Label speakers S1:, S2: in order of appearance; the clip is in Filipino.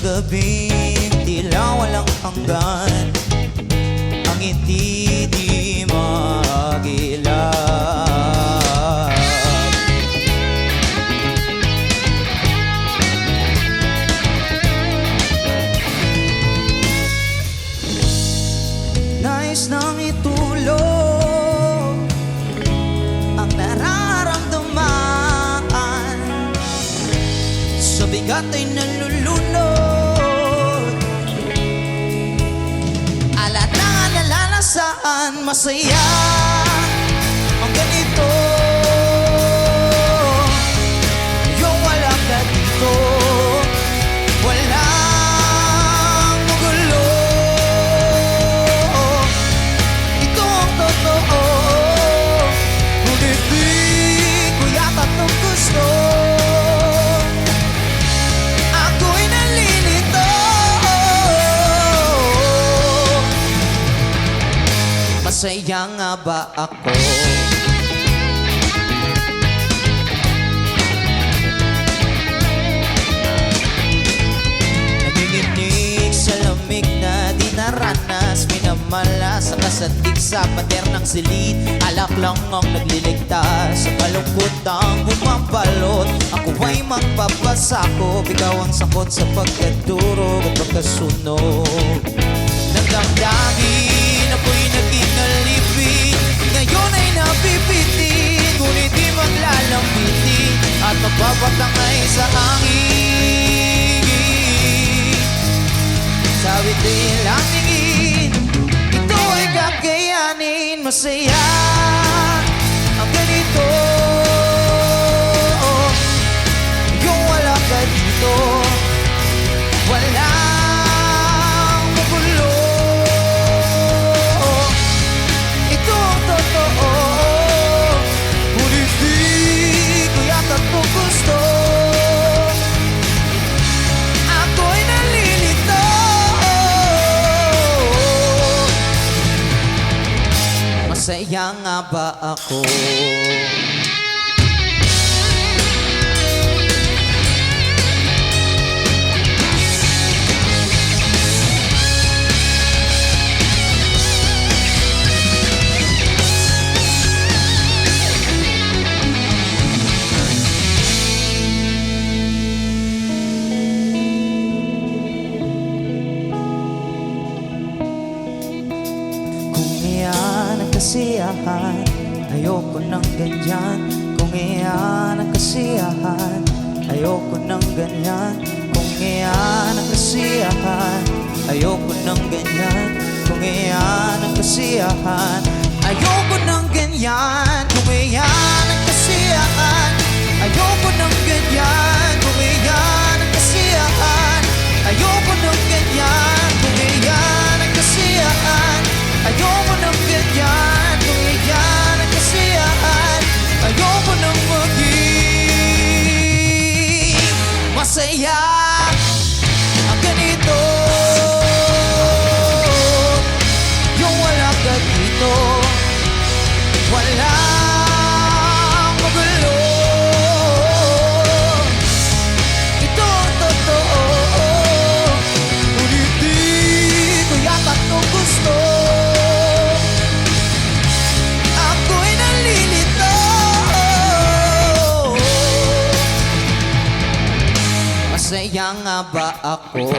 S1: gabing tila walang hanggan, ang ngiti di magilap. Nais nang itulog ang nararamdaman, sa bigat ay nalulunod, alatang nalalasaan. Masaya ang ganito, yung wala ka dito, walang magulo. Ito ang totoo, ngunit di ko yata ito gusto. Ako'y nalilito, masaya nga ba ako? Nanginginig sa lamig na di naranas, minamalas sa kasandig sa pader ng silid. Alak lang ang nagliligtas, sa kalungkot ang bumabalot. Ako ay magpapasakop, ikaw ang sakot sa pagkadurog at pagkasunog ng damdamin. Ako'y naging alipin, ngayon ay napipitin, ngunit di maglalambitin at magpapatangay sa hangin. Sa bitin lang tingin, ito ay kakayanin. Masaya ang ganito, yung wala ka dito, walang magulo. Ito ang totoo, ngunit di ko yata ito gusto. Ako'y nalilito, masaya nga ba ako? Kasiyahan, ayoko ng ganyan. Kung iyan ang kasiyahan, ayoko ng ganyan. Kung iyan ang kasiyahan, ayoko ng ganyan. Kung iyan ang kasiyahan, ayoko ng ganyan. Kung iyan ang kasiyahan, ayoko ng ganyan. Kung iyan ang kasiyahan, ayoko ng ganyan. Kung iyan ang kasiyahan, ayoko ng ganyan. Kung iyan ang kasiyahan, ayoko ng maging masaya ang ganito, yung wala ka dito, walang magulo. Ito ang totoo, ngunit di ko yata ito gusto. Masaya nga ba ako?